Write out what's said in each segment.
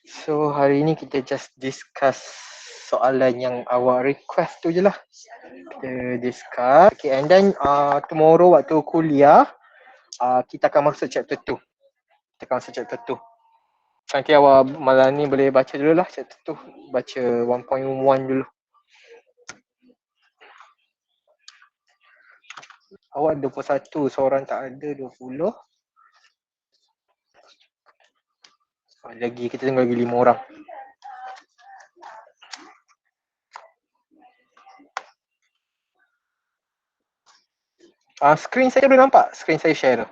So hari ni kita just discuss soalan yang awak request tu je lah. Kita discuss. Okay, and then tomorrow waktu kuliah, kita akan masuk chapter 2. Kita akan masuk chapter 2. So, nanti awak malam ni boleh baca dulu lah chapter 2. Baca 1.1 dulu. Awak 21, seorang tak ada 20. Lagi kita tengok lagi 5 orang. Screen saya boleh nampak? Screen saya share tu.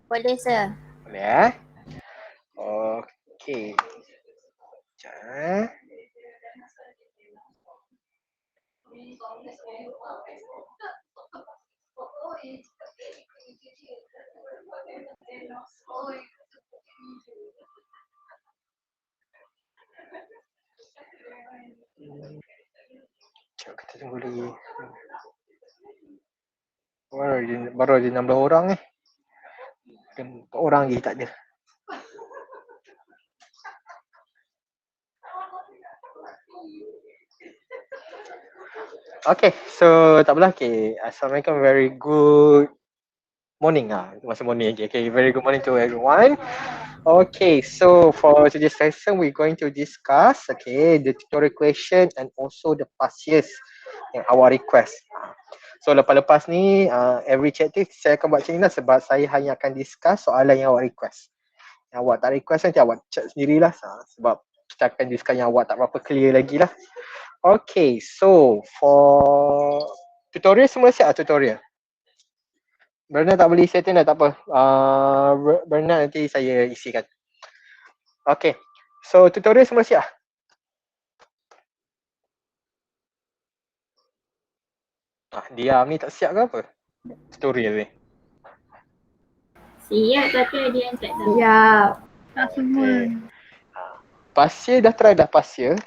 Boleh, sir. Boleh Okey. Sekejap Sekejap kita tunggu lagi. Baru ada 16 orang ni. 4 orang lagi tak ada. Okay, so tak apalah. Okay, Assalamualaikum, very good morning masa morning lagi. Okay, very good morning to everyone. Okay, so for today's session, we're going to discuss the tutorial question and also the past years yang awak request. So lepas-lepas ni, every chapter saya akan buat macam ni lah sebab saya hanya akan discuss soalan yang awak request. Yang awak tak request nanti awak check sendirilah sebab kita akan discuss yang awak tak berapa clear lagi lah. Okay, so for tutorial semua siap tutorial? Bernard tak boleh setting dah, tak apa. Bernard nanti saya isikan. Okay, so tutorial semua siap? Diam ni tak siap ke apa? Tutorial ni. Siap tapi ada yang tak tahu. Siap. Tak semua. Pasir dah try dah pasir?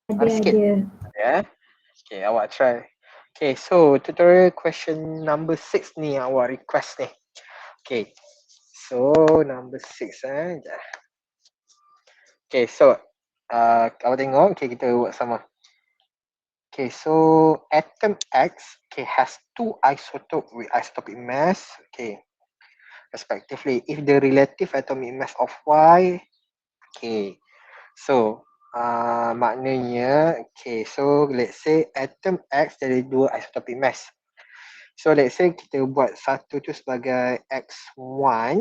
Ada. Okay, awak try. Okay, so tutorial question number 6 ni awak request ni. Okay, so number 6 Okay, so awak tengok, okay kita buat sama. Okay, so atom X has 2 isotope with isotopic mass, respectively. If the relative atomic mass of Y, so maknanya, so let's say atom X ada 2 isotopic mass. So let's say kita buat satu tu sebagai X1.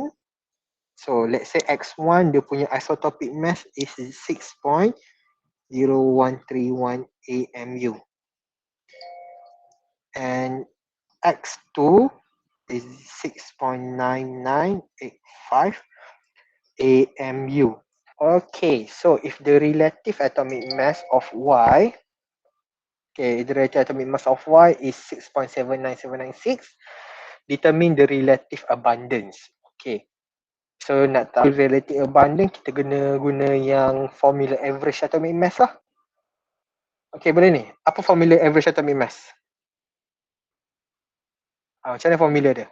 So let's say X1 dia punya isotopic mass is 6.0131 AMU. And X2 is 6.9985 AMU. Okay, so if the relative atomic mass of Y, the relative atomic mass of Y is 6.79796, determine the relative abundance. Okay, so nak tahu relative abundance, kita kena guna yang formula average atomic mass lah. Okay, boleh ni. Apa formula average atomic mass? Macam mana formula dia?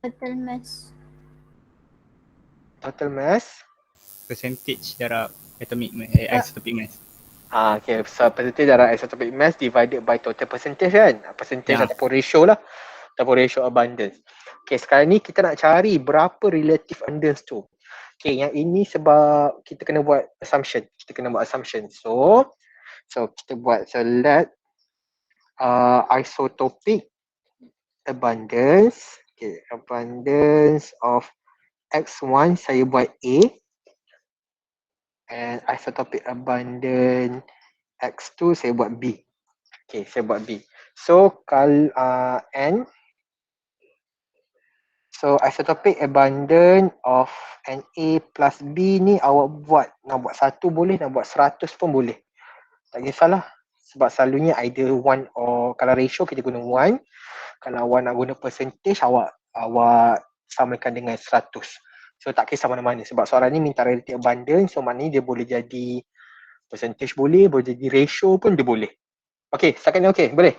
Total mass. Total mass? Percentage darab atomic isotopic mass. Okay, so percentage darab isotopic mass divided by total percentage kan? Percentage ataupun ratio lah. Ataupun ratio abundance. Okay, sekarang ni kita nak cari berapa relative abundance tu. Okay, yang ini sebab kita kena buat assumption. So kita buat select isotopic abundance. Okay, abundance of X1 saya buat A. And isotopic abundance X2 saya buat B. Okay, saya buat B. So kalau N, so isotopic abundance of Na plus B ni awak buat, nak buat 1 boleh, nak buat 100 pun boleh. Tak kisahlah. Sebab selalunya either 1 or kalau ratio kita guna 1. Kalau awak nak guna percentage, awak samakan dengan 100. So tak kisah mana-mana sebab soalan ni minta relative abundance, so maknanya dia boleh jadi percentage boleh jadi ratio pun dia boleh. Okay, setakat ni okay, boleh?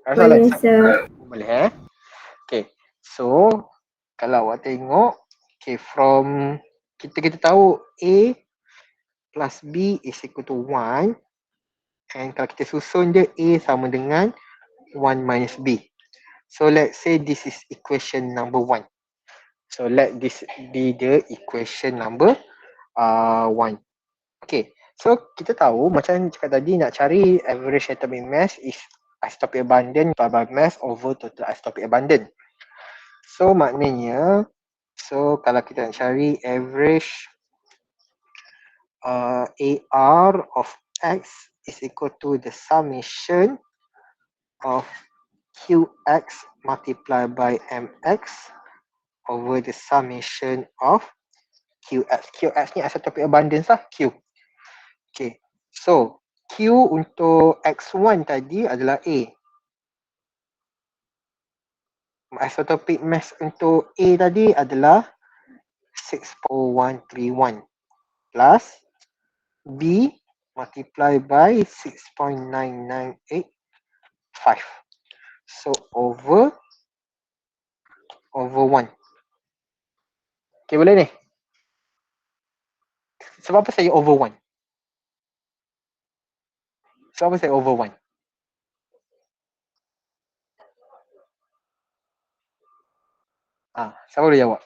Ada soalan? Boleh sir. Boleh Okay. So kalau awak tengok, okay, from kita tahu A plus B is equal to 1, and kalau kita susun dia A sama dengan 1 minus B. So let's say this is equation number 1. So let this be the equation number 1. Okay. So kita tahu macam cakap tadi, nak cari average atomic mass is isotopic abundant by mass over total isotopic abundant. So maknanya, so kalau kita nak cari average AR of X is equal to the summation of QX multiplied by MX over the summation of QX. QX ni isotopic abundance lah, Q. Okay. So Q untuk X1 tadi adalah A. Isotopic mass untuk A tadi adalah 6.131 plus B multiplied by 6.9985. So over 1. Okay, boleh ni? Sebab apa saya over 1? Sebab apa saya over 1? Siapa boleh jawab?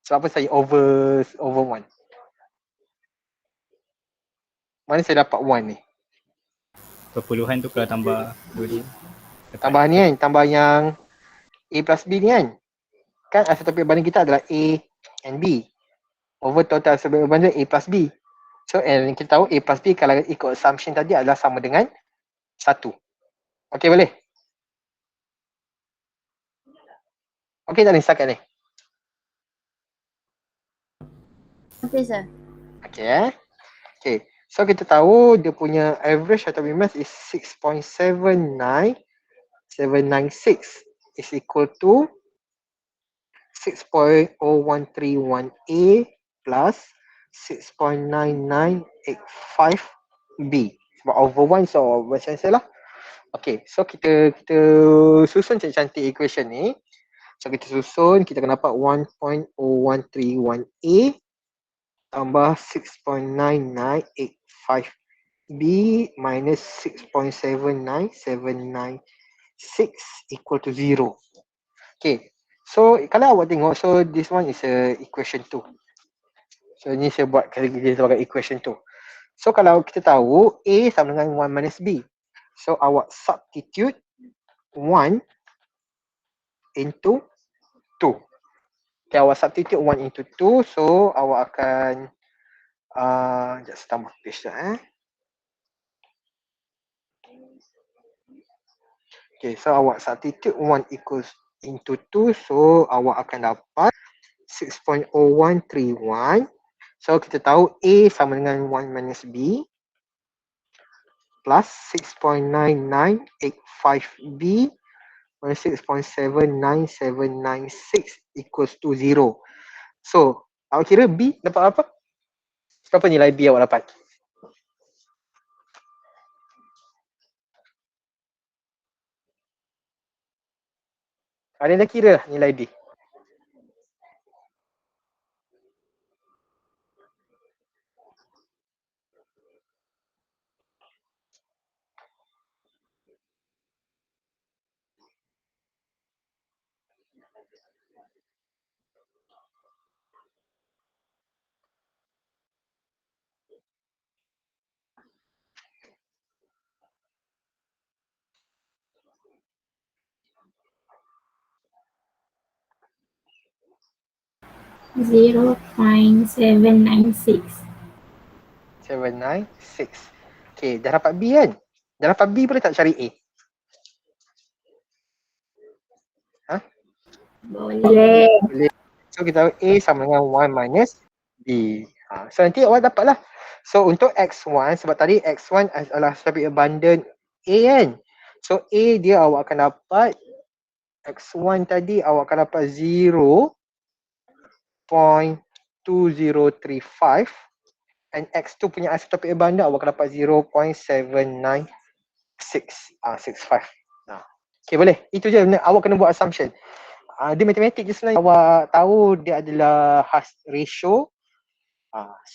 Sebab apa saya over 1? Mana saya dapat 1 ni? Perpuluhan tu kalau tambah dua. Tambah ni kan, tambah yang A plus B ni kan. Kan isotopic abundant kita adalah A and B. Over total isotopic abundant A plus B. So and kita tahu A plus B kalau ikut assumption tadi adalah sama dengan 1. Okay, boleh? Okay tak ni setakat ni? Okay sir. Okay. Okay. So kita tahu dia punya average atomic mass is 6.79796 is equal to 6.0131A plus 6.9985B. Sebab over 1 so macam saya lah. Okay, so kita susun cantik-cantik equation ni. So kita susun, kita akan dapat 1.0131A tambah 6.9985B minus 6.79796 equal to 0. Okay, so kalau awak tengok, so this one is a equation 2. So ni saya buat dia sebagai equation 2. So kalau kita tahu A sama dengan 1 minus B. So awak substitute 1 into 2. Okay, awak substitute 1 into 2. So awak akan just tambah page dah Okay, so awak substitute 1 equals into 2. So awak akan dapat 6.0131. So kita tahu A sama dengan 1 minus B plus 6.9985B minus 6.79796 equals to 0. So awak kira B dapat apa? Berapa nilai B awak dapat? Ada yang dah kira nilai B? $0.796. 796. Okay, dah dapat B kan? Dah dapat B, boleh tak cari A? Boleh. So kita tahu A sama dengan 1 minus B. So nanti awak dapat lah. So untuk X1, sebab tadi X1 adalah isotopic abundant A kan? So A dia awak akan dapat, X1 tadi awak akan dapat 0.2035, and X2 punya isotopic abundant awak akan dapat 0.79665. Okay, boleh. Itu je awak kena buat assumption. Dia matematik je sebenarnya. Awak tahu dia adalah ratio.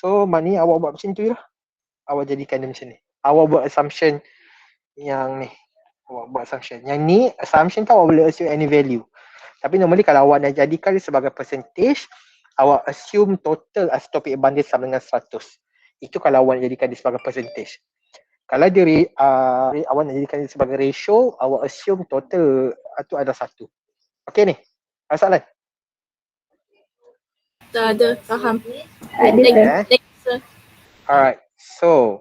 So maknanya awak buat macam tu je lah. Awak jadikan dia macam ni. Awak buat assumption yang ni. Awak buat assumption. Yang ni assumption tu awak boleh assume any value. Tapi normally kalau awak nak jadikan dia sebagai percentage, awak assume total isotopic abundance sama dengan 100. Itu kalau awak nak jadikan dia sebagai percentage. Kalau dia awak nak jadikan dia sebagai ratio, awak assume total tu ada 1. Okay ni? Ada soalan? Tak ada, faham. Ada, sir. Alright, so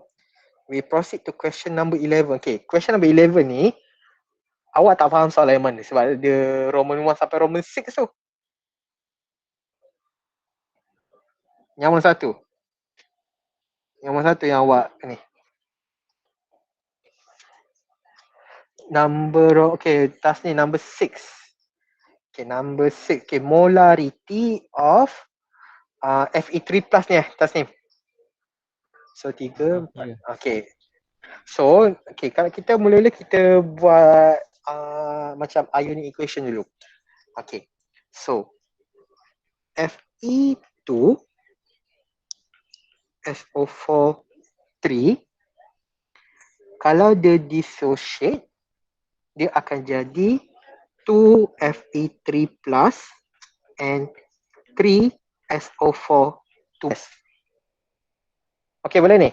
we proceed to question number 11. Okay, question number 11 ni awak tak faham soalan yang mana sebab dia Roman 1 sampai Roman 6 tu. Yang mana satu? Yang mana satu yang awak ni? Number, okay, task ni number 6. Okay, number 6. Okay, molarity of Fe3 plus ni task ni. So 3, 4. Okay. So, okay, kalau kita mula-mula kita buat macam ionic equation dulu. Okay. So, Fe2 SO4 3 kalau dia dissociate dia akan jadi 2Fe3 plus and 3SO4 2S. Okay, boleh ni?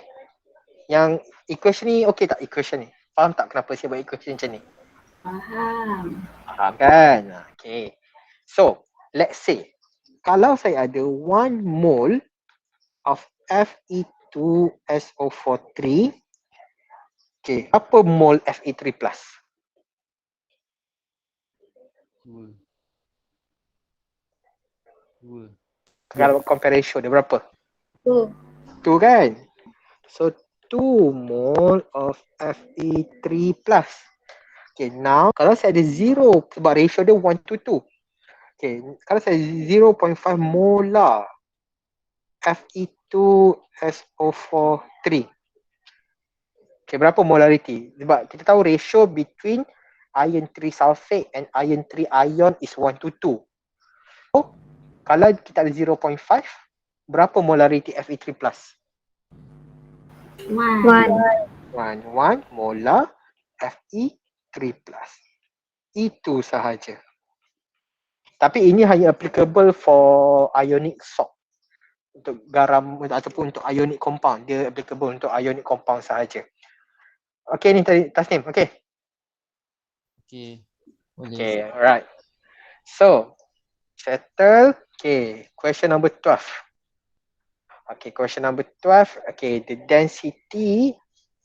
Yang equation ni okay tak equation ni? Faham tak kenapa saya buat equation macam ni? Faham. Faham kan? Okay. So, let's say kalau saya ada 1 mole of Fe2SO4 3, okay, apa mole Fe3 plus? 2. Kalau compare ratio dia berapa? 2. 2 kan? So 2 mole of Fe3 plus. Okay, now kalau saya ada 0 sebab ratio dia 1 to 2. Okay, kalau saya 0.5 molar Fe2SO4 3. Okay, berapa molarity? Sebab kita tahu ratio between iron 3 sulfate and iron 3 ion is 1 to 2. So, kalau kita ada 0.5, berapa molarity Fe3 plus? 1. 1 molar Fe3 plus. Itu sahaja. Tapi ini hanya applicable for ionic salt. Untuk garam ataupun untuk ionic compound. Dia applicable untuk ionic compound sahaja. Okay, ni tadi Tasnim. Okay. Okay. Okay, alright. So, settle. Okay, question number 12. Okay, question number 12. Okay, the density.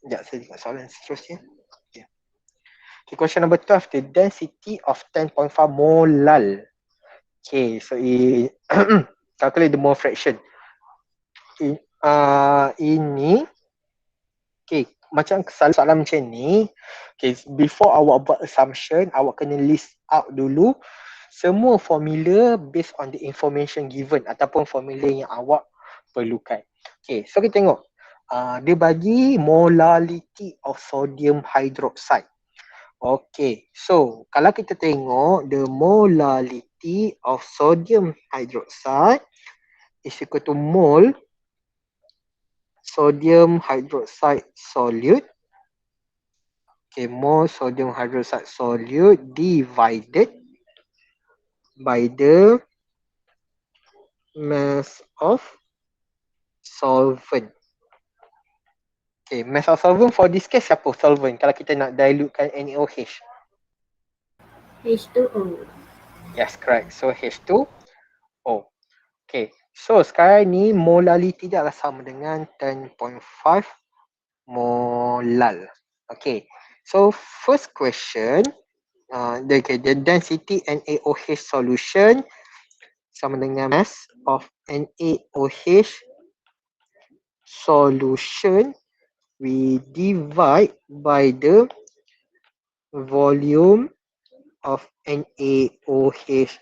Sekejap, saya tengok soalan seterusnya. Okay, question number 12. The density of 10.5 molal. Okay, so calculate the mole fraction. Ini, okay, macam soalan macam ni, okay, before awak buat assumption, awak kena list out dulu semua formula based on the information given ataupun formula yang awak perlukan. Okay, so kita tengok. Dia bagi molality of sodium hydroxide. Okay, so kalau kita tengok the molality of sodium hydroxide is equal to mole sodium hydroxide solute. Okay, mole sodium hydroxide solute divided by the mass of solvent. Okay, mass of solvent for this case siapa solvent kalau kita nak dilutekan NaOH? H2O. Yes, correct. So H2O. Okay, so sekarang ni molality dia adalah sama dengan 10.5 molal. Okay, so first question, the density NaOH solution sama dengan mass of NaOH solution, we divide by the volume of NaOH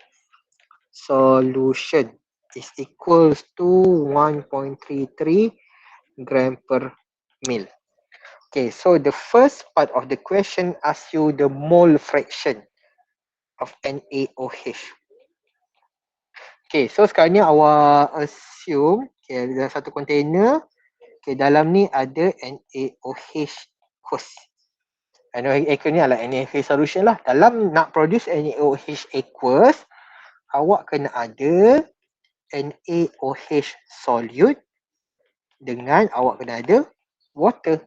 solution is equals to 1.33 gram per mil. Okay, so the first part of the question asks you the mole fraction of NaOH. Okay, so sekarang ni awak assume dalam satu container, dalam ni ada NaOH aqueous. NaOH aqueous ni adalah NaOH solution lah. Dalam nak produce NaOH aqueous, awak kena ada NaOH solute dengan awak kena ada water.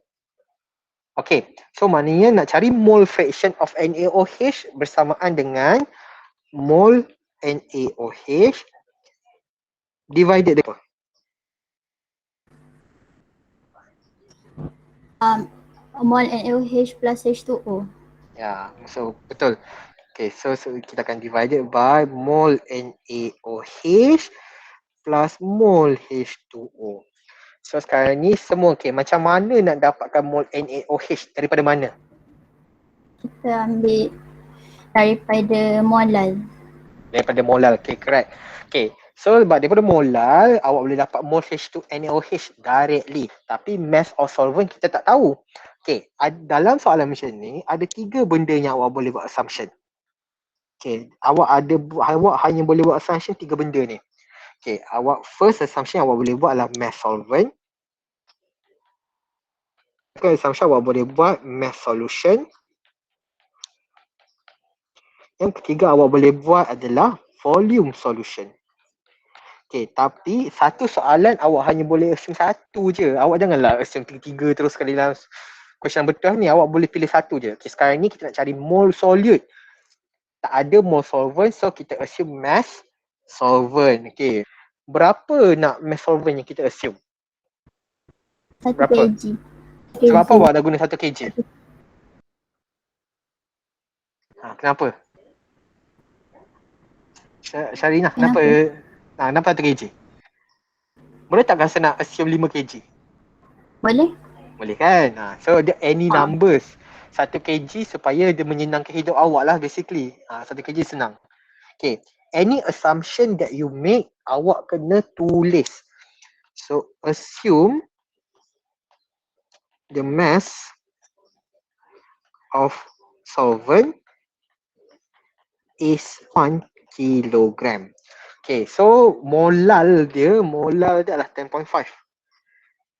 Okay, so maknanya nak cari mole fraction of NaOH bersamaan dengan mole NaOH divided apa? Mol NaOH plus H2O. Ya, so betul. Okay, so kita akan divided by mole NaOH plus mole H2O. So sekarang ni semua macam mana nak dapatkan mole NaOH daripada mana? Kita ambil daripada molal. Daripada molal, correct. So daripada molal, awak boleh dapat mole H2NaOH directly. Tapi mass of solvent kita tak tahu. Dalam soalan macam ni, ada 3 benda yang awak boleh buat assumption. Awak hanya boleh buat assumption 3 benda ni. Awak first assumption awak boleh buat adalah mass solvent. Second assumption awak boleh buat mass solution. Yang ketiga awak boleh buat adalah volume solution. Tapi satu soalan awak hanya boleh assume satu je. Awak janganlah assume tiga terus sekali dalam question betul ni. Awak boleh pilih satu je. Sekarang ni kita nak cari mole solute. Tak ada mole solvent, so kita assume mass solvent. Berapa nak mass solvent yang kita assume? 1 Berapa? kg. Sebab apa awak dah guna 1 kg? Kenapa? Syarina, kenapa 1 kg? Boleh tak rasa nak assume 5 kg? Boleh? Boleh kan? So dia any numbers 1 kg supaya dia menyenangkan hidup awak lah basically. 1 kg senang. Any assumption that you make, awak kena tulis. So assume the mass of solvent is 1 kilogram. So molal dia adalah 10.5.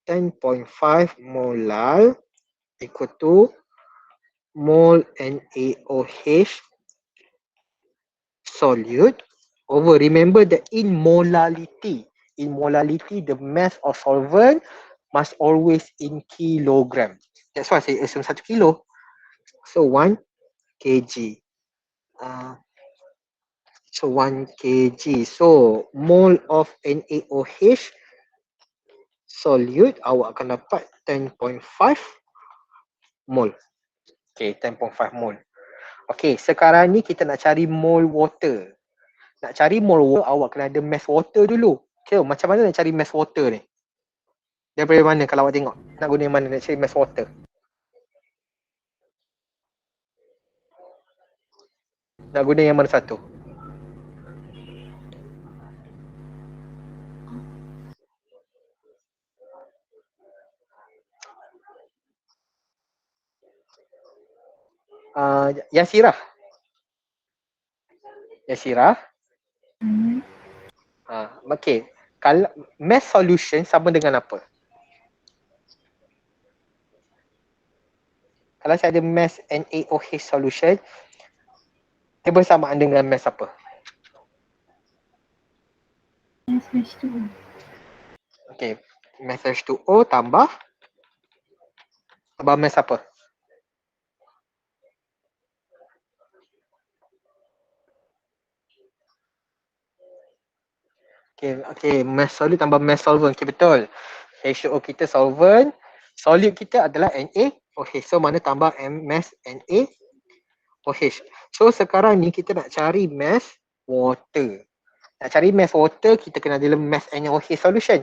10.5 molal equal to mole NaOH solute over. Remember that in molality, the mass of solvent must always in kilogram. That's why I say assume 1 kilo. So 1 kg. So 1 kg. So mole of NaOH solute awak akan dapat 10.5 mole. 10.5 mole. Sekarang ni kita nak cari mole water. Nak cari mole water, awak kena ada mass water dulu. Macam mana nak cari mass water ni? Daripada mana kalau awak tengok? Nak guna yang mana nak cari mass water? Nak guna yang mana satu? Yasirah. Kalau mass solution sama dengan apa? Kalau saya ada mass NaOH solution, dia bersamaan dengan mass apa? Mass H2O. Mass H2O tambah mass apa? Mass solute tambah mass solvent. Betul. H2O kita solvent, solute kita adalah NaOH. So mana tambah mass NaOH. So sekarang ni kita nak cari mass water. Nak cari mass water, kita kena ada mass NaOH solution.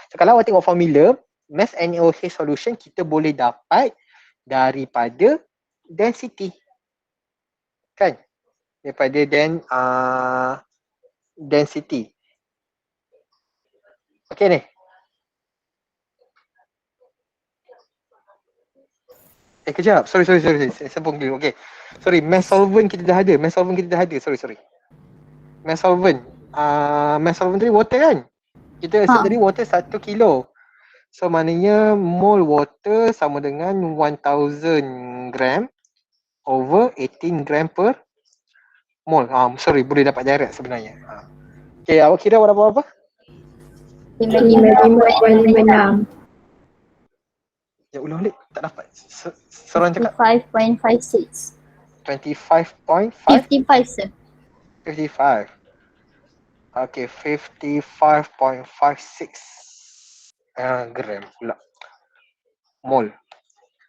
So kalau awak tengok formula, mass NaOH solution kita boleh dapat daripada density. Kan? Daripada density. Ni. Kejap. Sorry. Saya sambung dulu. Okay. Sorry, mass solvent kita dah ada. Sorry. Mass solvent. Mass solvent tadi water kan? Kita assume tadi water 1 kilo. So maknanya mole water sama dengan 1000 gram over 18 gram per mole. Sorry, boleh dapat direct sebenarnya. Okay, awak kira awak dapat apa? 55.56. Ya, ulang balik. Tak dapat. Seorang cakap 55.56. 25.5? 55 sir. 55. Okay, 55.56 gram pula. Mol.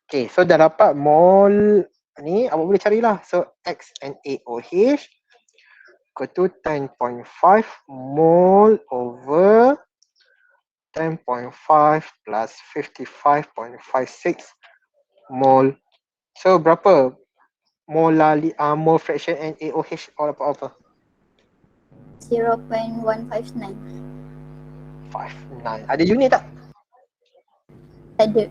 Okay, so dah dapat mol ni, awak boleh carilah. So, XNaOH equal to 10.5 mol over 10.5 plus 55.56 mol. So, berapa mole fraction NaOH awak dapat apa? 0.159. 59. Ada unit tak? Ada.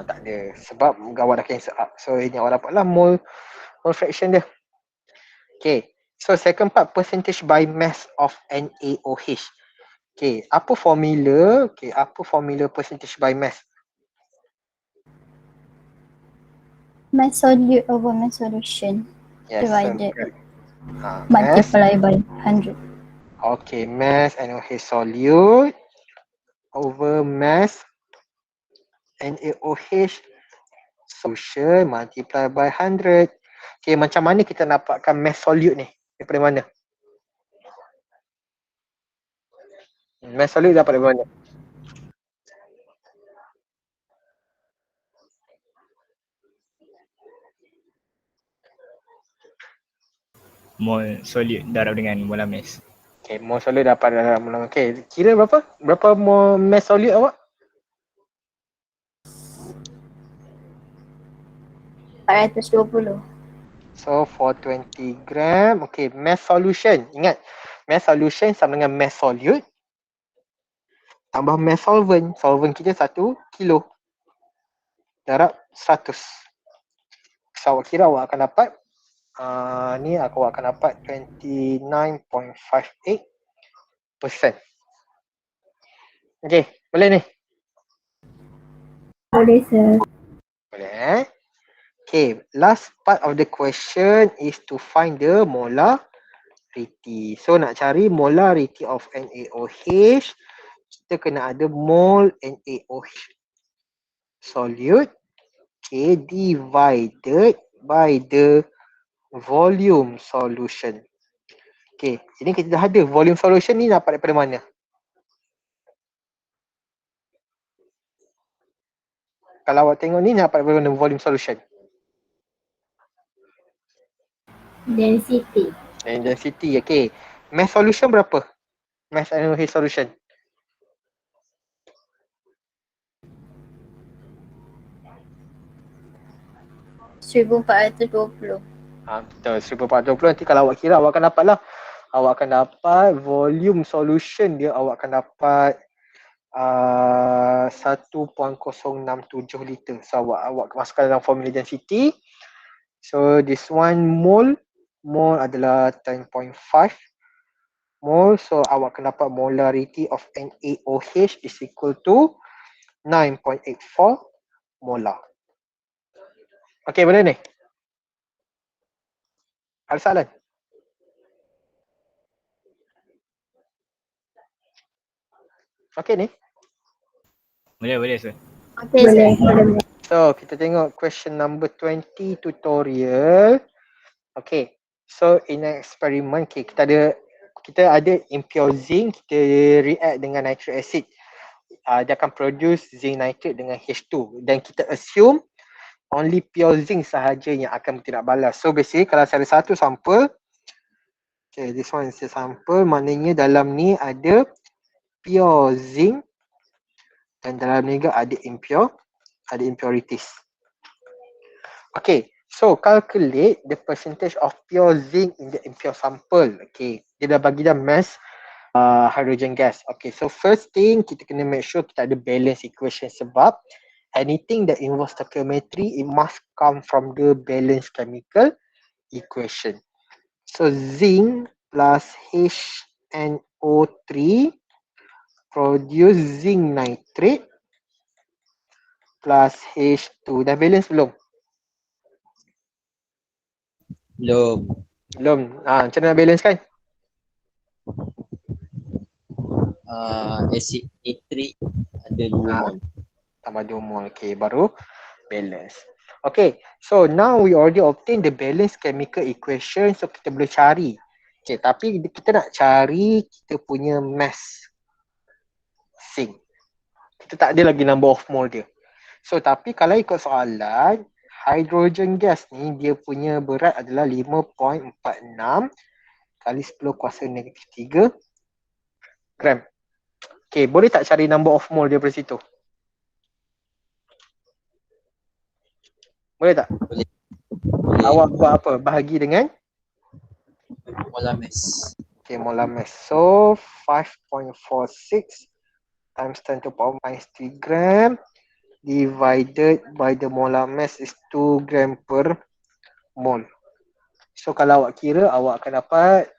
Tak ada. Sebab awak dah cancel up. So ini awak dapatlah mole fraction dia. Okay. So second part, percentage by mass of NaOH. Okay. Apa formula? Okay. Apa formula percentage by mass? Mass solute over mass solution. Yes. Divided. Mass. Multiply by 100. Okay. Mass NaOH solute over mass NaOH solution multiply by 100. Okay, macam mana kita dapatkan mass solute ni? Daripada mana? Mass solute dapat dari mana? Mol solid darab dengan molar mass. Okay, mol solute dapat dalam ulang. Okay, kira berapa? Berapa mol mass solute awak? 420. So, for 20 gram. Okay, mass solution. Ingat, mass solution sama dengan mass solute tambah mass solvent. Solvent kita 1 kilo. Darab 100. So, awak kira awak akan dapat ni awak akan dapat 29.58%. Okay, boleh ni? Boleh sir. Boleh. Okay, last part of the question is to find the molarity. So nak cari molarity of NaOH, kita kena ada mole NaOH solute, okay, divided by the volume solution. Okay, ini kita dah ada volume solution ni, dapat daripada mana? Kalau awak tengok ni, dapat daripada mana volume solution? Density. Density, okay. Mass solution berapa? Mass NaOH solution. 1420. Betul, 1420. Nanti kalau awak kira, awak akan dapat lah. Awak akan dapat volume solution dia, awak akan dapat 1.067 liter. So awak masukkan dalam formula density. So this one mole adalah 10.5 mole. So awak akan dapat molarity of NaOH is equal to 9.84 molar. Okay, boleh ni? Ada soalan? Okay ni? Boleh sir. Okay Boleh. sir. So kita tengok question number 20 tutorial. Okay, so in an experiment, okay, kita ada impure zinc, kita react dengan nitric acid. Dia akan produce zinc nitrate dengan H2 dan kita assume only pure zinc sahaja yang akan tidak balas. So basically kalau saya ada satu sampel, okay, this one is a sample, maknanya dalam ni ada pure zinc dan dalam ni juga ada impurities. Okay, so calculate the percentage of pure zinc in the impure sample. Okay, dia dah bagi dah mass hydrogen gas. Okay, so first thing kita kena make sure kita ada balance equation sebab anything that involves stoichiometry, it must come from the balanced chemical equation. So zinc plus HNO3 produce zinc nitrate plus H2. Dah balance belum? Belum. Belum. Macam mana balance kan? Acid nitric ada 2 mol. Tambah 2 mol. Okay, baru balance. Okay, so now we already obtain the balance chemical equation. So kita boleh cari. Okay, tapi kita nak cari kita punya mass zinc. Kita tak ada lagi number of mole dia. So tapi kalau ikut soalan, hydrogen gas ni dia punya berat adalah 5.46 kali 10 kuasa negatif 3 gram. Okay, boleh tak cari number of mole dia dari situ? Boleh tak? Boleh. Awak buat apa? Bahagi dengan Molar mass. okay, molar mass. So 5.46 times 10 to the power minus 3 gram divided by the molar mass is 2 gram per mole. So kalau awak kira, awak akan dapat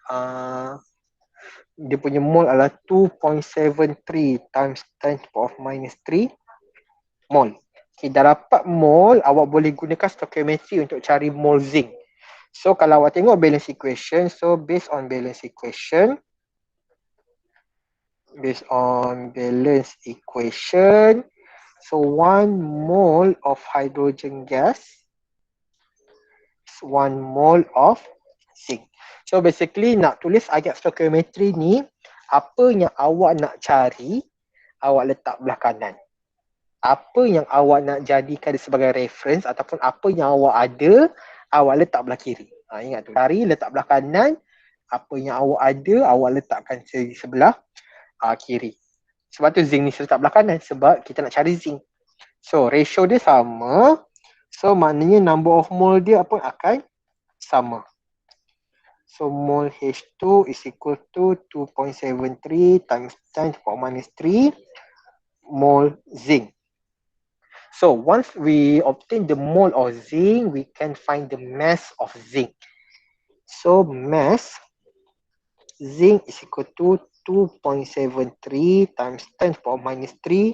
dia punya mole adalah 2.73 times 10 to the power minus 3 mole. Okay, dah dapat mole, awak boleh gunakan stoichiometry untuk cari mole zinc. So kalau awak tengok balance equation, so based on balance equation, so 1 mole of hydrogen gas is 1 mole of zinc. So basically nak tulis ayat stoichiometry ni, apa yang awak nak cari, awak letak belah kanan. Apa yang awak nak jadikan sebagai reference ataupun apa yang awak ada, awak letak belah kiri. Ingat tu, cari letak belah kanan, apa yang awak ada, awak letakkan sebelah kiri. Sebab tu zinc ni letak belah kanan, sebab kita nak cari zinc. So ratio dia sama, so maknanya number of mole dia pun akan sama. So mole H2 is equal to 2.73 times 10 to the power minus 3 mole zinc. So once we obtain the mole of zinc, we can find the mass of zinc. So mass zinc is equal to 2.73 times 10 to the power minus 3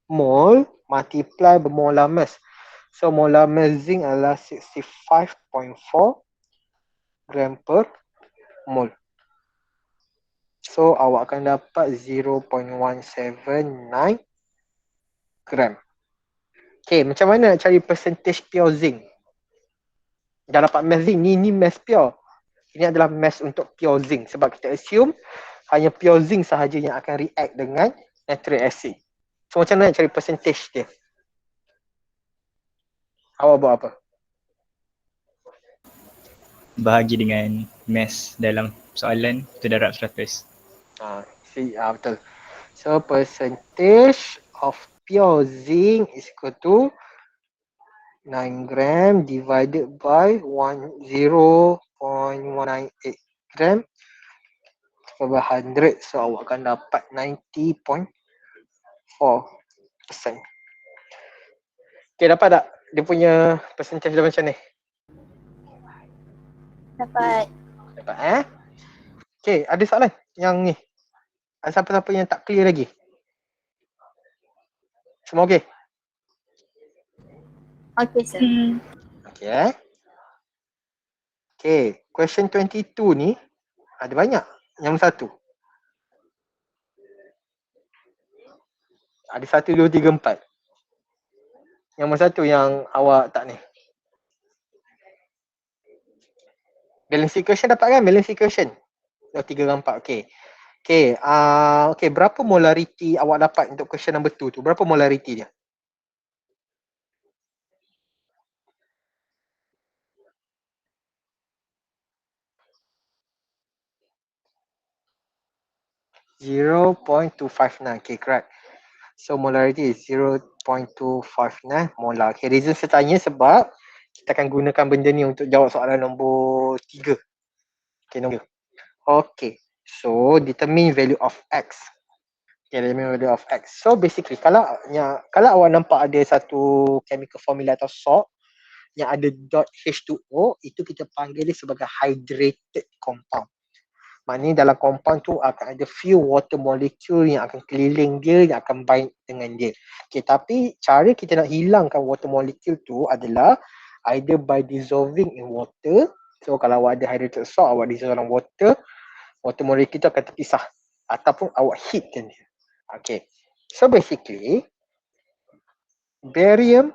mole multiply by molar mass. So molar mass zinc adalah 65.4 gram per mole. So awak akan dapat 0.179 gram. Okay, macam mana nak cari percentage pure zinc? Dah dapat mass zinc, ni mass pure. Ini adalah mass untuk pure zinc sebab kita assume hanya pure zinc sahaja yang akan react dengan nitric acid. So macam mana nak cari percentage dia? Awak buat apa? Bahagi dengan mass dalam soalan terdarab 100. Betul. So percentage of pure zinc is equal to 9 gram divided by 0.198 gram per 100. So awak akan dapat 90.4%. Okay, dapat tak? Dia punya percentage dia macam ni? Dapat. Dapat Okay, ada soalan yang ni? Ada siapa-siapa yang tak clear lagi? Semua okay? Okay, sir. Okay Okay, question 22 ni ada banyak. Yang satu. Ada 1, 2, 3, 4. Yang mana satu yang awak tak ni? Balance equation dapat kan? Balance equation. 2, 3 dan 4. Okay. Okay, berapa molarity awak dapat untuk question number 2 tu? Berapa molarity dia? .259. Okay, correct. So molarity is 0.259 molar. Okay, reason saya tanya sebab kita akan gunakan benda ni untuk jawab soalan nombor 3. Okay, nombor. Okay, so determine value of X. Okay, dynamic model of X. So basically kalau awak nampak ada satu chemical formula atau salt yang ada dot H2O, itu kita panggil dia sebagai hydrated compound. Maknanya dalam compound tu akan ada few water molecule yang akan keliling dia, yang akan bind dengan dia. Okay, tapi cara kita nak hilangkan water molecule tu adalah either by dissolving in water. So kalau awak ada hydrated salt, awak dissolve dalam water molecule tu akan terpisah. Ataupun awak heatkan dia. Okay, so basically barium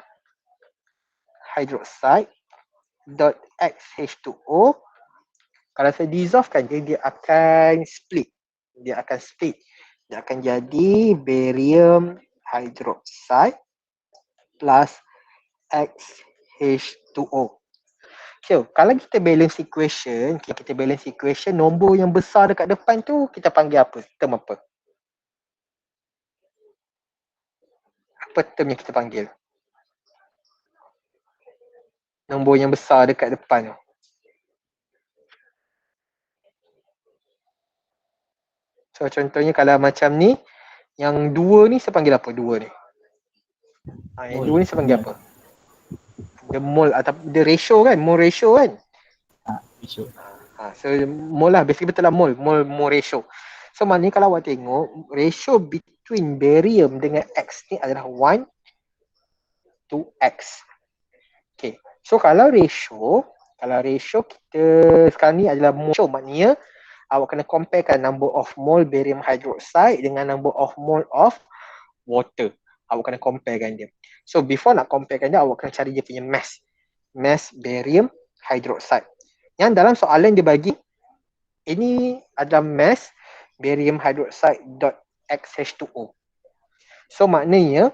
hydroxide dot XH2O, kalau saya dissolvekan dia akan split. Dia akan jadi barium hydroxide plus XH2O. So, kalau kita balance equation, nombor yang besar dekat depan tu kita panggil apa? Term apa? Apa term yang kita panggil? Nombor yang besar dekat depan tu. So contohnya kalau macam ni, yang dua ni saya panggil apa dua ni? Yang dua ni saya panggil apa? The mole atau the ratio kan? Mole ratio kan? Ratio. So mole lah, basically betul lah mole ratio. So maknanya kalau awak tengok, ratio between barium dengan X ni adalah 1 to X. Okay, so kalau ratio kita sekarang ni adalah mole ratio, maknanya awak kena comparekan number of mole barium hydroxide dengan number of mole of water. Awak kena comparekan dia. So before nak comparekan dia, awak kena cari dia punya mass. Mass barium hydroxide. Yang dalam soalan dia bagi, ini adalah mass barium hydroxide dot XH2O. So maknanya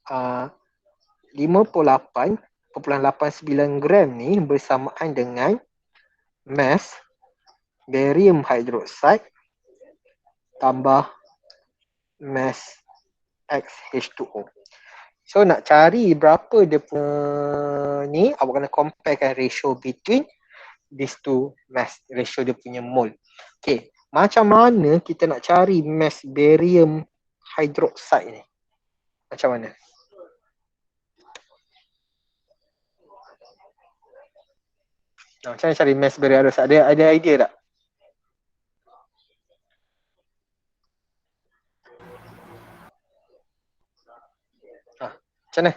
58.89 gram ni bersamaan dengan mass barium hydroxide tambah mass XH2O. So nak cari berapa dia punya ni, awak kena comparekan ratio between these two mass, ratio dia punya mole. Okay, macam mana kita nak cari mass barium hydroxide ni? Macam mana? Macam mana cari mass barium hydroxide? Ada idea tak? Macam mana?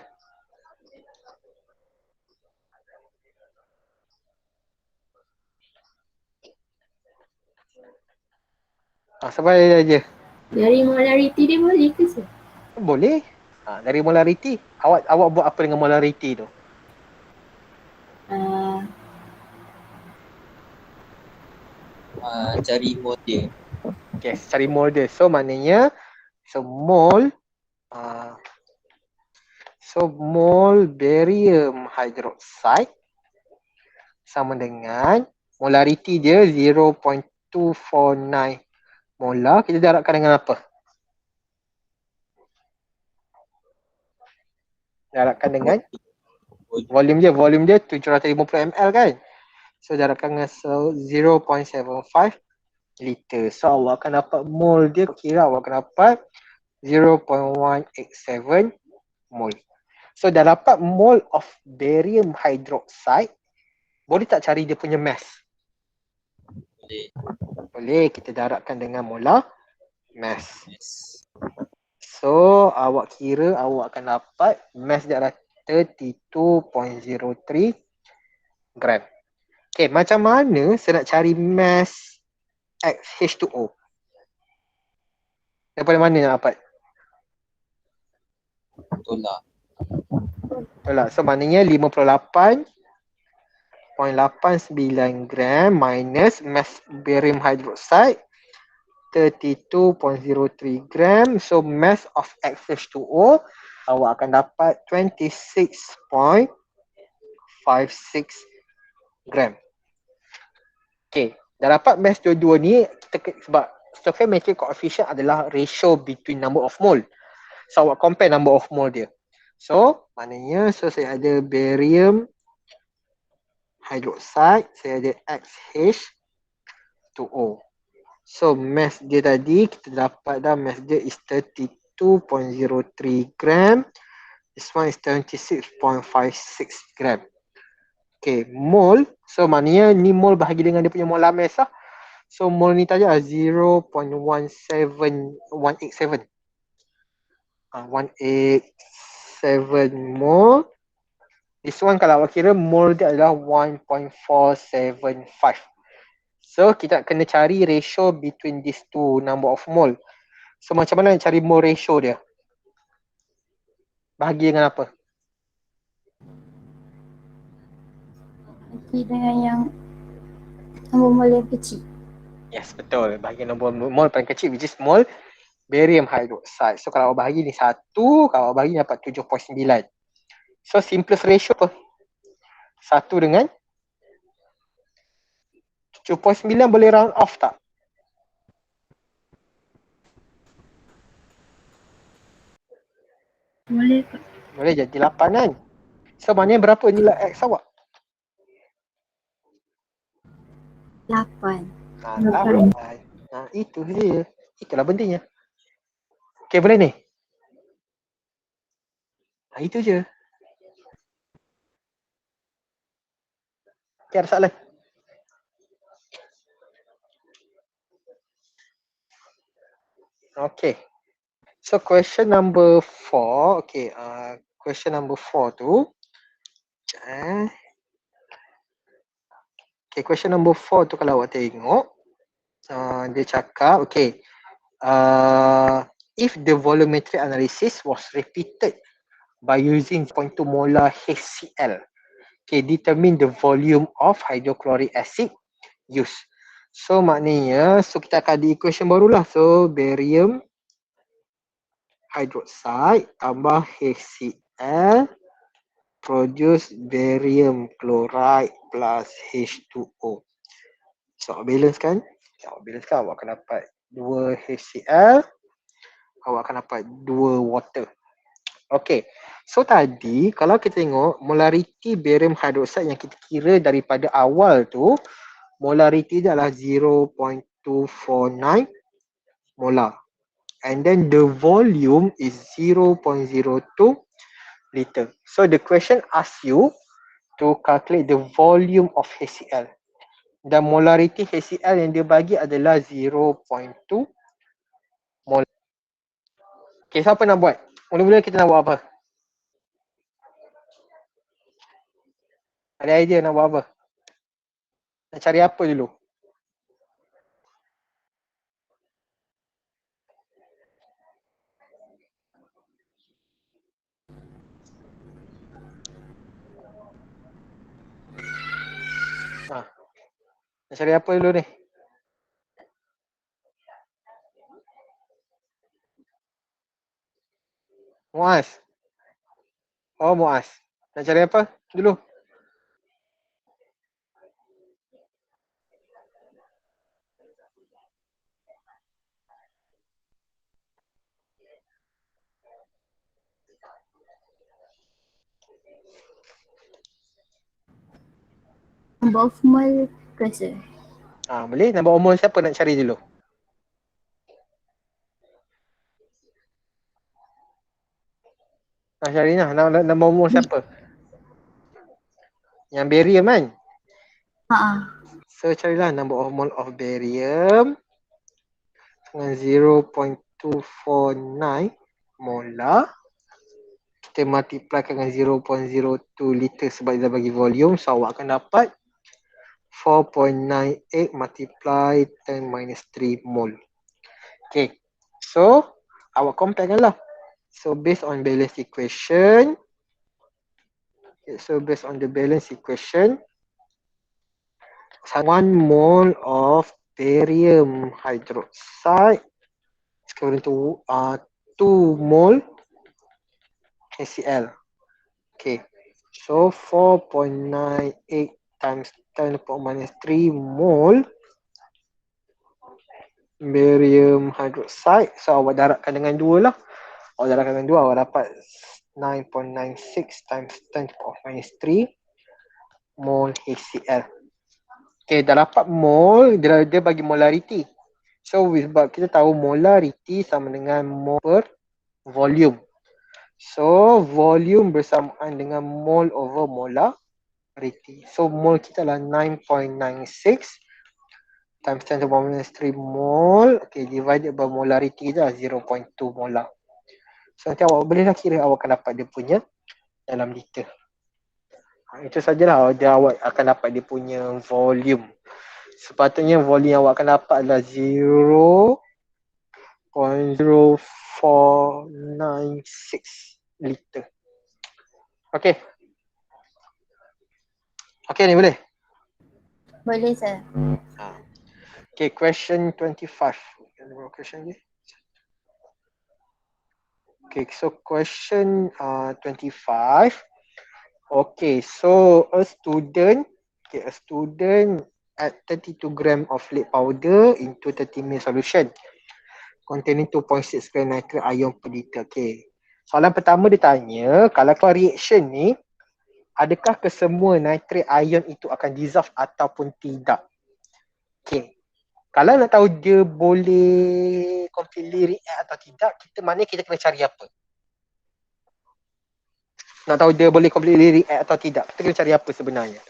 Siapa ada idea? Dari molarity dia boleh ke sir? Boleh. Dari molarity. Awak buat apa dengan molarity tu? Cari model. Okay, cari mole dia. So maknanya mole barium hydroxide sama dengan molarity dia 0.249 molar. Kita darabkan dengan apa? Darabkan dengan volume dia 750 ml kan? So darabkan dengan 0.75 liter. So awak akan dapat mole dia, kira awak akan dapat 0.187 mole. So dah dapat mole of barium hydroxide, boleh tak cari dia punya mass? Boleh, kita darabkan dengan molar mass. So awak kira awak akan dapat mass dia adalah 32.03 gram. Okay, macam mana saya nak cari mass XH2O? Daripada mana nak dapat? Tolak. So maknanya 58.89 gram minus mass barium hydroxide 32.03 gram. So mass of XH2O awak akan dapat 26.56 gram. Okay, dah dapat mass dua-dua ni, sebab stoichiometric coefficient adalah ratio between number of mole. So awak compare number of mole dia. So maknanya saya ada barium hydroxide, saya ada XH2O. So mass dia tadi kita dapat dah, mass dia is 32.03 gram. This one is 26.56 gram. Okay, mole. So maknanya ni mole bahagi dengan dia punya molar mass lah. So mole ni tadi adalah 0.187. 187 mole. This one kalau awak kira mole dia adalah 1.475. So kita kena cari ratio between these two number of mole. So macam mana nak cari mole ratio dia? Bahagi dengan apa? Bagi dengan yang nombor mol yang kecil. Yes, betul. Bahagi nombor mole paling kecil which is mole barium hydroxide. So kalau awak bahagi ni 1, kalau awak bahagi dapat 7.9. So simplest ratio apa? 1 dengan 7.9 boleh round off tak? Boleh Kak. Boleh jadi 8 kan? So maknanya berapa nilai X awak? 8. 8. Nah, itu je. Itulah pentingnya. Okay, boleh ni? Itu je. Okay, ada soalan? Okay. So question number 4. Okay, question number 4 tu. Okay, question number 4 tu kalau awak tengok, dia cakap, okay, if the volumetric analysis was repeated by using 0.2 molar HCl, okay, determine the volume of hydrochloric acid used. So maknanya, so kita akan ada equation barulah. So barium hydroxide tambah HCl produce barium chloride plus H2O. So balance kan? Awak balance kan, awak akan dapat 2 HCl, awak akan dapat 2 water. Okay, so tadi kalau kita tengok molarity barium hydroxide yang kita kira daripada awal tu, molarity dia adalah 0.249 molar. And then the volume is 0.02 liter. So the question asks you to calculate the volume of HCl. Dan molarity HCl yang dia bagi adalah 0.2 mol. Okay, siapa nak buat? Mula-mula kita nak buat apa? Ada idea nak buat apa? Nak cari apa dulu? Nak cari apa dulu ni? Muaz. Oh, Muaz. Nak cari apa dulu? Number of mol ke sir? Boleh. Nombor umur siapa nak cari dulu? Nak cari lah. Nombor umur siapa? Yang barium kan? So carilah number of mole of barium dengan 0.249 molar. Kita multiply dengan 0.02 liter sebab dia bagi volume. So awak akan dapat 4.98 multiply 10 minus 3 mole. Okay. So awak compare kan lah. So based on balance equation. Okay, so based on the balance equation. 1 mole of barium hydroxide is equivalent to 2 mole HCl. Okay, so 4.98 times 10 to the power minus 3 mole barium hydroxide. So awak darabkan dengan 2 lah. Awak darabkan dengan 2, awak dapat 9.96 times 10 to the power minus 3 mole HCl. Okay, dah dapat mole, dia bagi molarity. So sebab kita tahu molarity sama dengan mol per volume. So volume bersamaan dengan mol over molarity. So mol kita adalah 9.96 times 10 to the power minus 3 mol. Okay, divided by molarity kita 0.2 molar. So nanti awak bolehlah kira awak akan dapat dia punya dalam liter. Itu sajalah dia awak akan dapat dia punya volume. Sepatutnya volume yang awak akan dapat adalah 0.0496 liter. Okay. Okay ni boleh? Boleh sir. Okay, question 25. Question ni. Okay, so question 25. Okay, so a student add 32 gram of lead powder into 30 ml solution containing 2.6 gram nitrate ion per liter. Okay. Soalan pertama dia tanya, kalau reaction ni, adakah kesemua nitrate ion itu akan dissolve ataupun tidak? Okay. Kalau nak tahu dia boleh completely react atau tidak, maknanya kita kena cari apa? Nak tahu dia boleh completely react atau tidak, kita kena cari apa sebenarnya?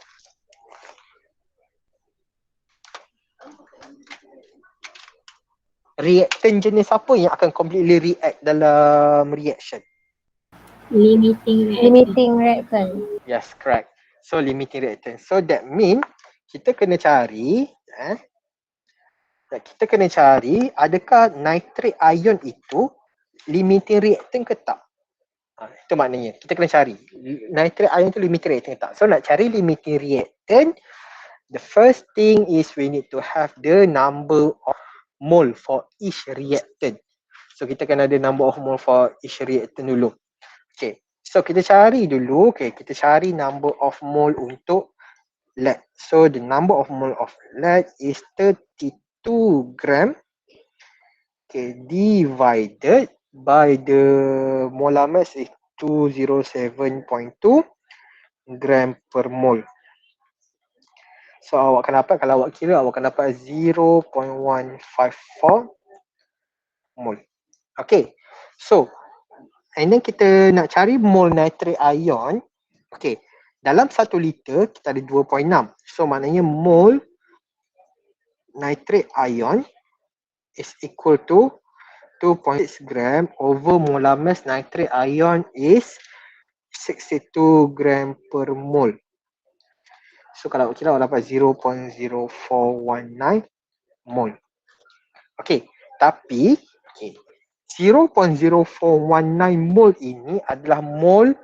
Reactant jenis apa yang akan completely react dalam reaction? Limiting reactant. Yes, correct. So limiting reactant. So that mean kita kena cari adakah nitrate ion itu limiting reactant ke tak? Itu maknanya kita kena cari nitrate ion itu limiting reactant ke tak. So nak cari limiting reactant, the first thing is we need to have the number of mole for each reactant. So kita kena ada number of mole for each reactant dulu. Okay, so kita cari dulu, kita cari number of mole untuk lead. So the number of mole of lead is 32 gram, divided by the molar mass is 207.2 gram per mole. So awak akan dapat, kalau awak kira, awak akan dapat 0.154 mole. Okay, so and then kita nak cari mole nitrate ion. Okay, dalam 1 liter kita ada 2.6. So maknanya mole nitrate ion is equal to 2.6 gram over molar mass nitrate ion is 62 gram per mole. So kalau awak kira, awak dapat 0.0419 mole. Okay, tapi 0.0419 mole ini adalah mole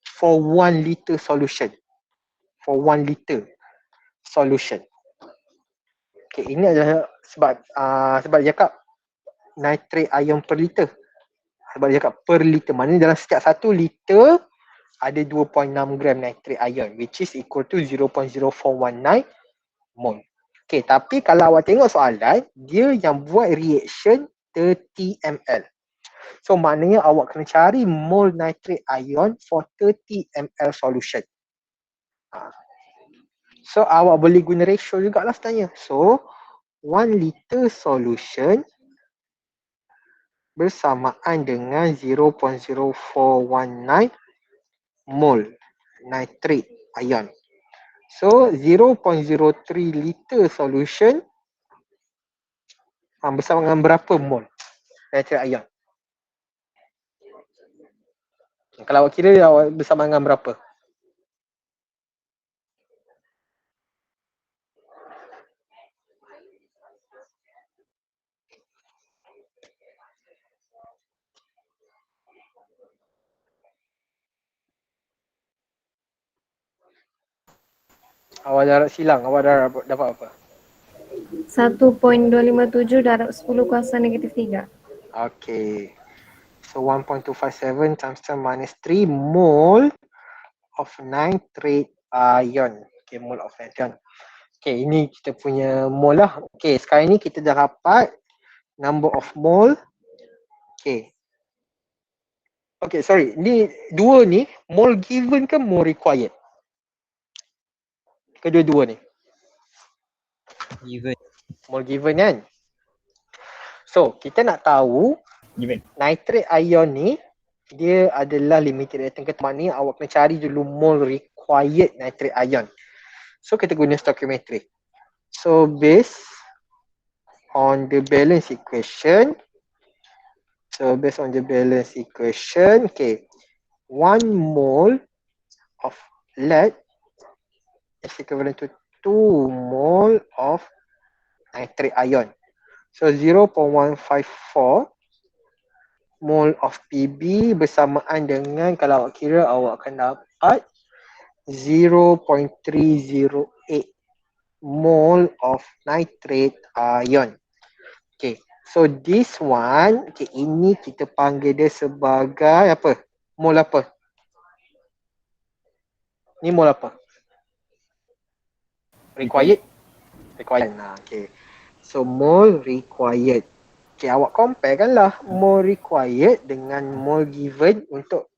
for 1 liter solution. For 1 liter solution. Okay, ini adalah sebab dia cakap nitrate ion per liter. Sebab dia cakap per liter. Maknanya dalam setiap 1 liter ada 2.6 gram nitrate ion, which is equal to 0.0419 mole. Okay, tapi kalau awak tengok soalan, dia yang buat reaction 30 ml. So maknanya awak kena cari mole nitrate ion for 30 ml solution. So awak boleh guna ratio jugalah sebenarnya. So 1 liter solution bersamaan dengan 0.0419 mole nitrate ion. So 0.03 liter solution bersama dengan berapa mole nitrate ion? Kalau awak kira, awak bersama dengan berapa? Awak darab silang, awak dapat apa? 1.257 darab 10 kuasa negatif 3. Okay. So 1.257 times 10 minus 3 mole of nitrate ion. Okay, mole of nitrate ion. Okay, ini kita punya mole lah. Okay, sekarang ni kita dah dapat number of mole. Okay. Okay, sorry. Ni dua ni mole given ke mole required? Kedua-dua ni. Given. Mole given kan? So, kita nak tahu Given. nitrate ion ni dia adalah limiting reactant ke mana ni, awak kena cari dulu mole required nitrate ion. So, kita guna stoichiometry. So, based on the balance equation, okay, 1 mole of lead is equivalent to 2 mole of nitrate ion. So 0.154 mole of PB bersamaan dengan, kalau awak kira, awak akan dapat 0.308 mole of nitrate ion. Okay, so this one, okay, ini kita panggil dia sebagai apa? Mole apa? Ni mole apa? Required. Nah, okay. So mole required. Okay, awak compare kan lah mole required dengan mole given untuk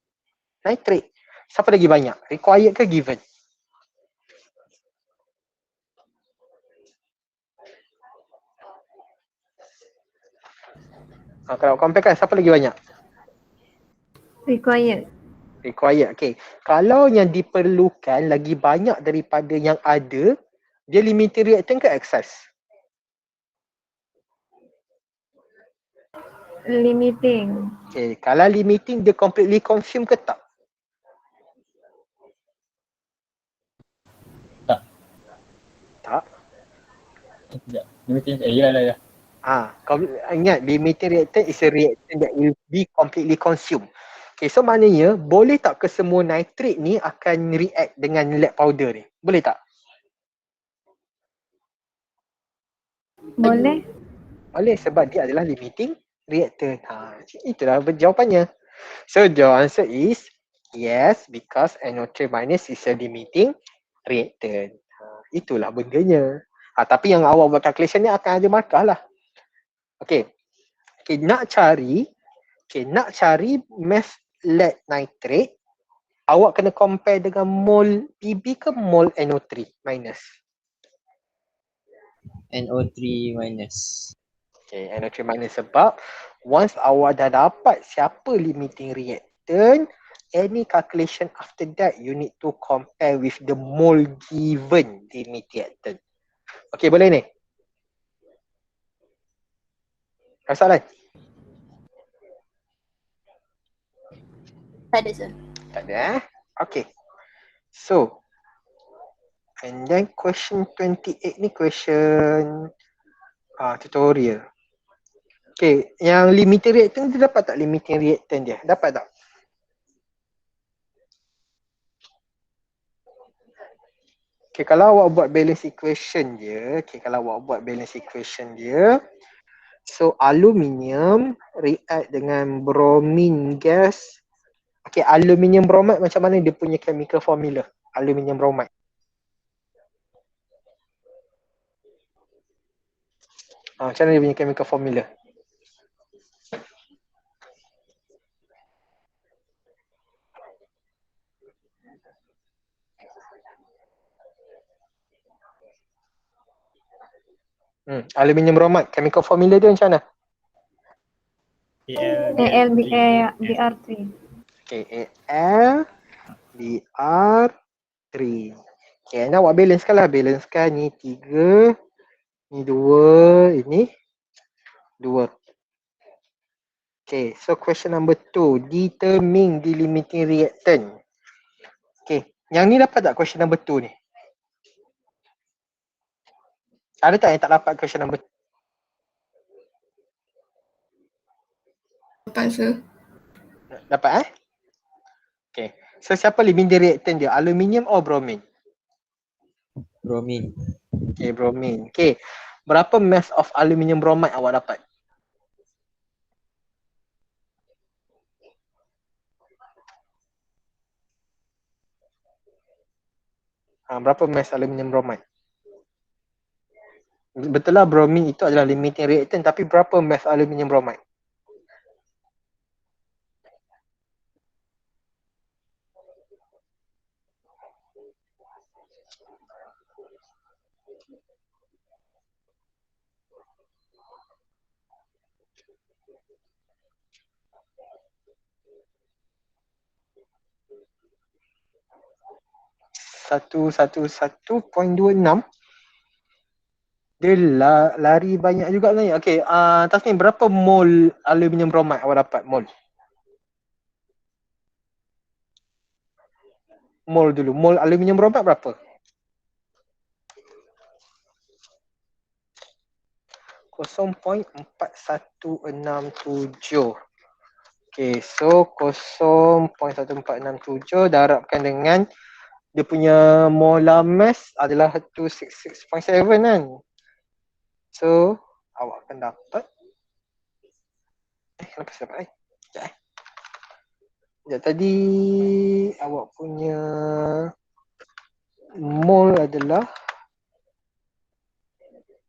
nitrate. Siapa lagi banyak? Required ke given? Kalau compare kan, siapa lagi banyak? Required. Required. Okay. Kalau yang diperlukan lagi banyak daripada yang ada, dia limiting reactant ke excess? Limiting. Okay. Kalau limiting, dia completely consume ke tak? Tak. Tak. Sekejap. Ya. Ingat, limiting reactant is a reactant that will be completely consumed. Okay, so maknanya boleh tak kesemua nitrate ni akan react dengan lead powder ni? Boleh tak? Boleh? Boleh, sebab dia adalah limiting reactant. Itulah jawapannya. So the answer is yes, because NO3 minus is a limiting reactant. Itulah bendanya. Tapi yang awak buat calculation ni akan ada markah lah. Okay, nak cari mass lead nitrate, awak kena compare dengan mole PB ke mole NO3 minus? NO3 minus. Okay, NO3 minus sebab once awak dah dapat siapa limiting reactant, any calculation after that you need to compare with the mole given limiting reactant. Okay, boleh ni? Soalan? Tak ada sir. Tak ada Okay. So, and then question 28 ni question tutorial. Okay, yang limiting reactant dia dapat tak limiting reactant dia? Dapat tak? Okay, kalau awak buat balance equation dia, so aluminium react dengan bromine gas. Okay, aluminium bromide macam mana dia punya chemical formula? Aluminium bromide. Macam mana dia punya chemical formula? Aluminium bromide, chemical formula dia macam mana? AlBr3. Okay, AlBr3. Okay, nak buat balance kan lah. Balance kan ni 3, ni 2, ini 2. Okay, so question number 2. Determine the limiting reactant. Okay, yang ni dapat tak question number 2 ni? Ada tak yang tak dapat question number 2? Dapat sir. Dapat Okay, so siapa limiting reactant dia? Aluminium or bromine? Bromine. Okay, bromine. Okay, berapa mass of aluminium bromide awak dapat? Berapa mass aluminium bromide? Betul lah bromine itu adalah limiting reactant, tapi berapa mass aluminium bromide? .111.26. Dia lari banyak juga sebenarnya. Okey, Tasnim, berapa mol aluminium bromide awak dapat? Mol dulu. Mol aluminium bromide berapa? 0.4167. Okay, so 0.1467 darabkan dengan dia punya molar mass adalah 266.7 kan. So, awak akan dapat kenapa saya dapat Sekejap Sekejap tadi awak punya mol adalah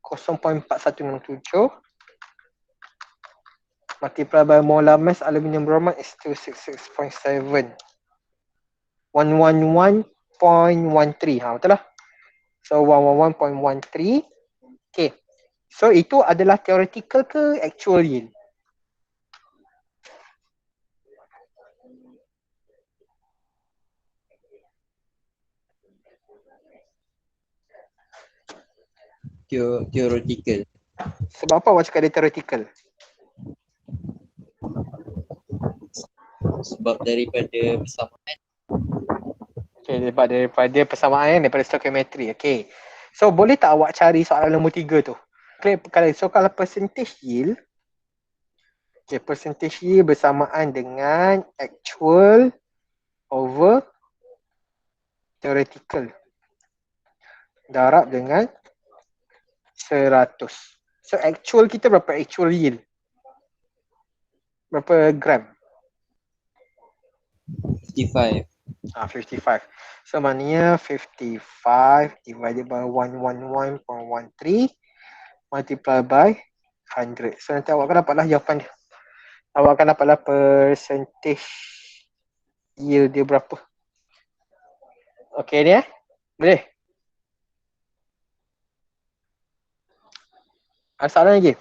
0.4167 multiply by molar mass aluminium bromide is 266.7. 111.13. Betul lah. So 111.13. Okay. So itu adalah theoretical ke actual yield? Theoretical. Sebab apa awak cakap dia theoretical? Sebab daripada persamaan. Okay, daripada persamaan daripada stoichiometry. Okay. So boleh tak awak cari soalan nombor 3 tu? Okay, so kalau percentage yield, okay, percentage yield bersamaan dengan actual over theoretical. Darab dengan 100. So actual kita berapa actual yield? Berapa gram? 55. 55. So maknanya 55 divided by 111.13 multiply by 100. So nanti awak akan dapatlah jawapan dia. Awak akan dapatlah percentage yield dia berapa. Okay ni boleh? Ada soalan lagi?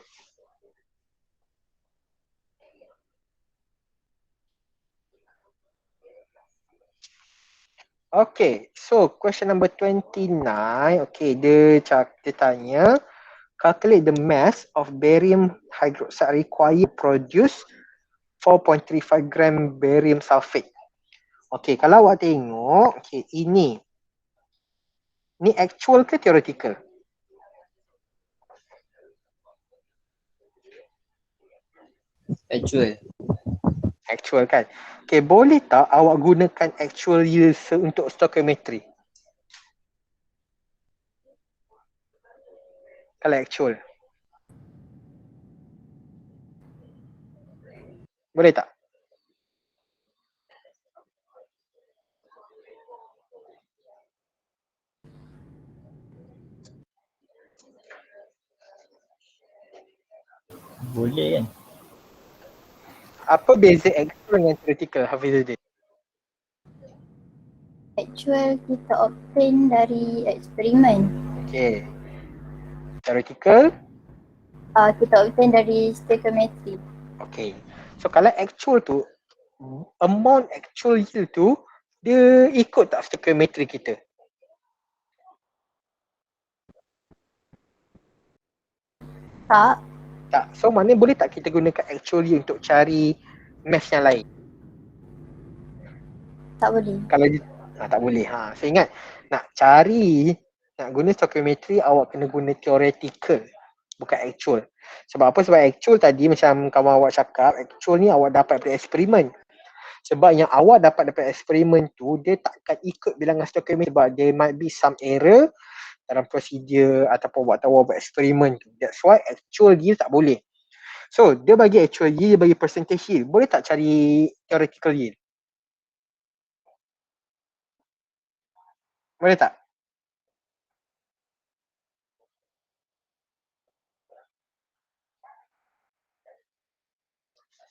Okay, so question number 29. Okay, dia tanya, calculate the mass of barium hydroxide required to produce 4.35 gram barium sulfate. Okay, kalau awak tengok, okay, ini actual ke theoretical? Actual. Actual kan? Okay, boleh tak awak gunakan actual yield untuk stoichiometry? Kalau actual. Boleh tak? Boleh kan? Apa beza actual dengan theoretical, Hafizuddin? Actual kita obtain dari eksperimen. Okay. Theoretical? Kita obtain dari stoichiometry. Okay. So kalau actual tu, amount actual yield tu, dia ikut tak stoichiometry kita? Tak, Tak. So maknanya boleh tak kita gunakan actual yield untuk cari mass yang lain? tak boleh. Kalau tak boleh. So ingat, nak guna stoichiometry, awak kena guna theoretical, bukan actual. Sebab apa? Sebab actual tadi macam kawan awak cakap, actual ni awak dapat dari eksperimen. Sebab yang awak dapat daripada eksperimen tu, dia takkan ikut bilangan stoichiometry sebab there might be some error dalam prosedur ataupun waktu awak buat eksperimen tu. That's why actual yield tak boleh. So, dia bagi actual yield, dia bagi percentage yield. Boleh tak cari theoretical yield? Boleh tak?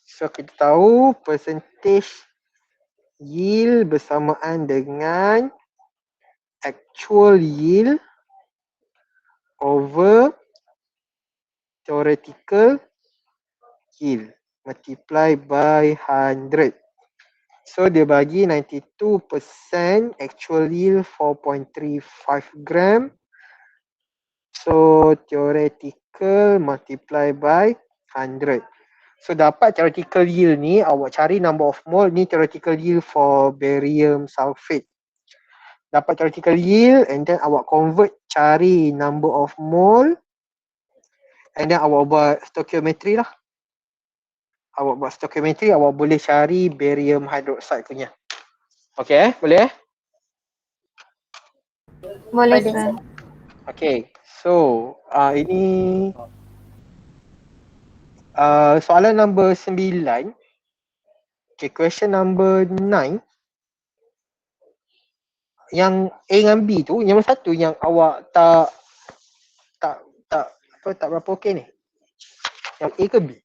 So, kita tahu percentage yield bersamaan dengan actual yield over theoretical yield. multiply by 100. So dia bagi 92% actual yield 4.35 gram. So theoretical multiply by 100. So dapat theoretical yield ni, awak cari number of mole ni theoretical yield for barium sulfate. Dapat theoretical yield and then awak convert cari number of mole and then awak buat stoichiometry lah. Awak buat stoichiometry, awak boleh cari barium hydroxide punya. Okay, boleh? Boleh, Boleh, sir. Okay, so ini soalan number 9. Okay, question number 9. Yang A dengan B tu, yang satu yang awak tak berapa okey ni? Yang A ke B?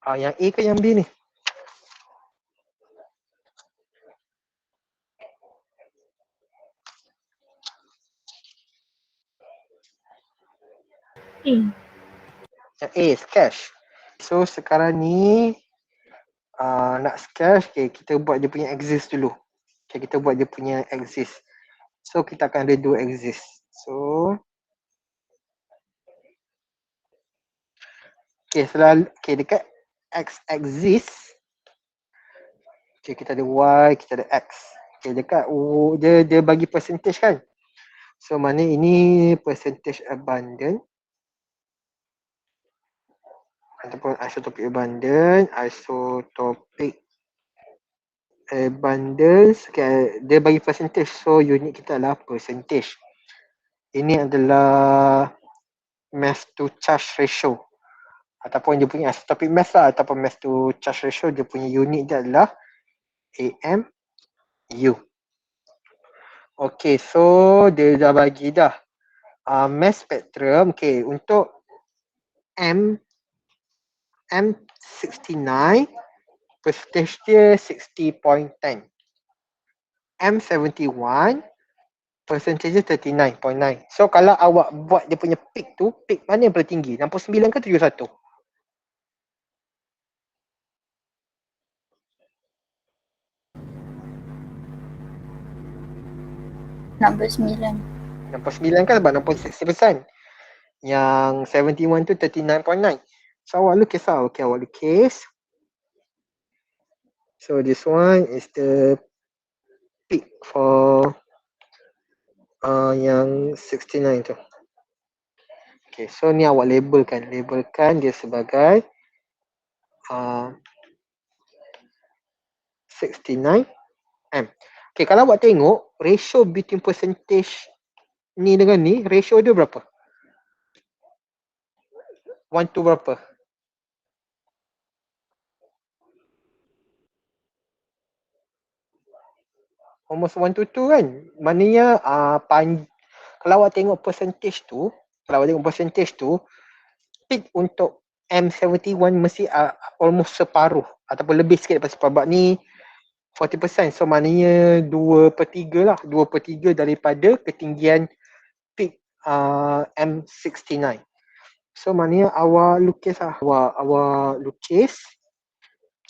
Yang A ke yang B ni? Yang A, cash. So sekarang ni nak cash, okay, kita buat dia punya exist dulu. Okay, kita buat dia punya exist. So kita akan ada dua exist. So okay, selalu dekat X axis, okay, kita ada Y, kita ada X. Okay, dekat dia bagi percentage kan. So mana ini percentage abundant ataupun isotopic abundant, abundance. Okay, dia bagi percentage, so unit kita adalah percentage. Ini adalah mass to charge ratio ataupun dia punya isotopic mass lah, ataupun mass to charge ratio. Dia punya unit dia adalah AMU. Okay, so dia dah bagi dah mass spectrum. Okay, untuk M69 percentage dia 60.10. M71 percentage dia 39.9. So kalau awak buat dia punya peak tu, peak mana yang paling tinggi? 69 ke 71? Number 9. 69 kan sebab 60%. Yang 71 tu 39.9. So awak lukis lah. Okay, awak lukis. So this one is the peak for yang 69 tu. Okay, so ni awak labelkan dia sebagai 69 M. Okay, kalau awak tengok ratio between percentage ni dengan ni, ratio dia berapa? 1 to berapa? Almost 1 to 2 kan? Maknanya kalau awak tengok percentage tu, peak untuk M71 mesti almost separuh ataupun lebih sikit daripada separuh. Ni 40%, so maknanya 2/3 lah, 2/3 daripada ketinggian peak M69. So maknanya awak lukis lah, awak lukis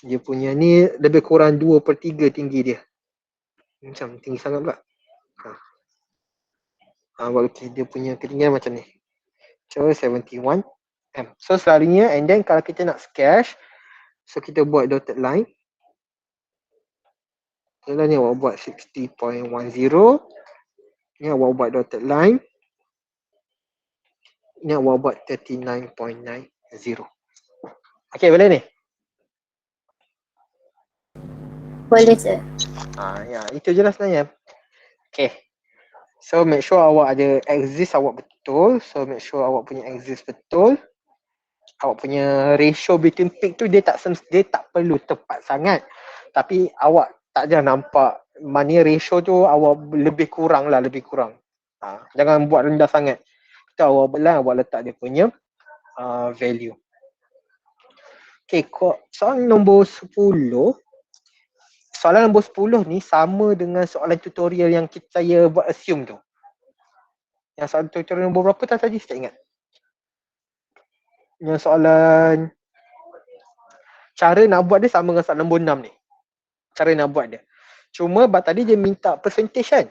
dia punya ni lebih kurang 2/3 tinggi dia. Macam tinggi sangat pula. Awak lukis dia punya ketinggian macam ni. So 71 M. So selalunya, and then kalau kita nak sketch, so kita buat dotted line. Kalau ni awak buat 60.10. Ni awak buat dotted line. Ni awak buat 39.90. Okay, boleh ni? Boleh, sir. Ya, itu je lah sebenarnya. Okay. So make sure awak ada axis awak betul. So make sure awak punya axis betul. Awak punya ratio between peak tu dia tak perlu tepat sangat. Tapi awak tak jangan nampak mana ratio tu awak lebih kurang. Jangan buat rendah sangat. Kita awak letak dia punya value. Okay, soal nombor 10. soalan nombor 10 ni sama dengan soalan tutorial yang saya buat assume tu. Yang soalan tutorial nombor berapa tadi saya tak ingat. Yang soalan cara nak buat dia sama dengan soalan nombor 6 ni. Cara nak buat dia. Cuma tadi dia minta percentage kan.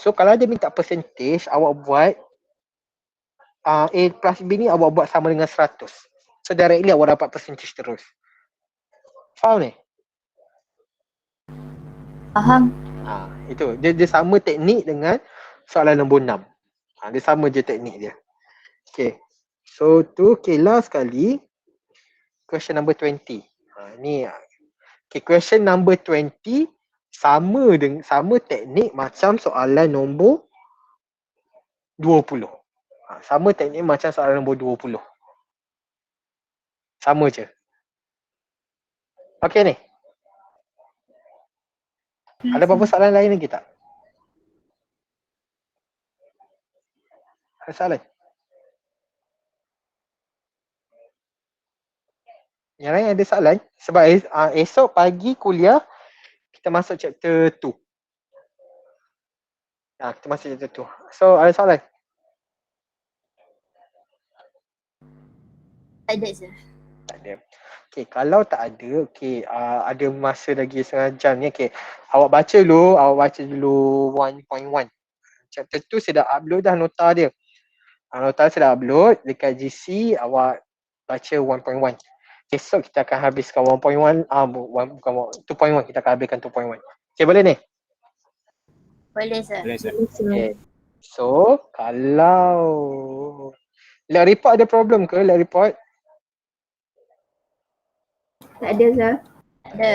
So kalau dia minta percentage, awak buat A plus B ni awak buat sama dengan 100. So directly awak dapat percentage terus. Faham ni? Faham. Itu. Dia sama teknik dengan soalan nombor 6. Dia sama je teknik dia. Okay. So tu, okay, last sekali. Question number 20. Ni. Okay, question number 20 sama teknik macam soalan nombor 20. Sama teknik macam soalan nombor 20. Sama je. Okay ni. Ada apa-apa soalan lain lagi tak? Ada soalan? Yang lain ada soalan? Sebab esok pagi kuliah kita masuk chapter 2. Kita masuk chapter 2. So ada soalan? Tak ada je. Tak ada. Okay, kalau tak ada, okay, ada masa lagi setengah jam ni. Okay, awak baca dulu 1.1. Chapter 2 saya dah upload dah nota dia. Nota saya dah upload dekat GC, awak baca 1.1. Esok kita akan habiskan 1.1, bukan 2.1, kita akan habiskan 2.1. Okay, boleh ni? Boleh sir. Boleh sir. Okay. So, kalau lab report ada problem ke lab report? Tak ada sir. Tak ada.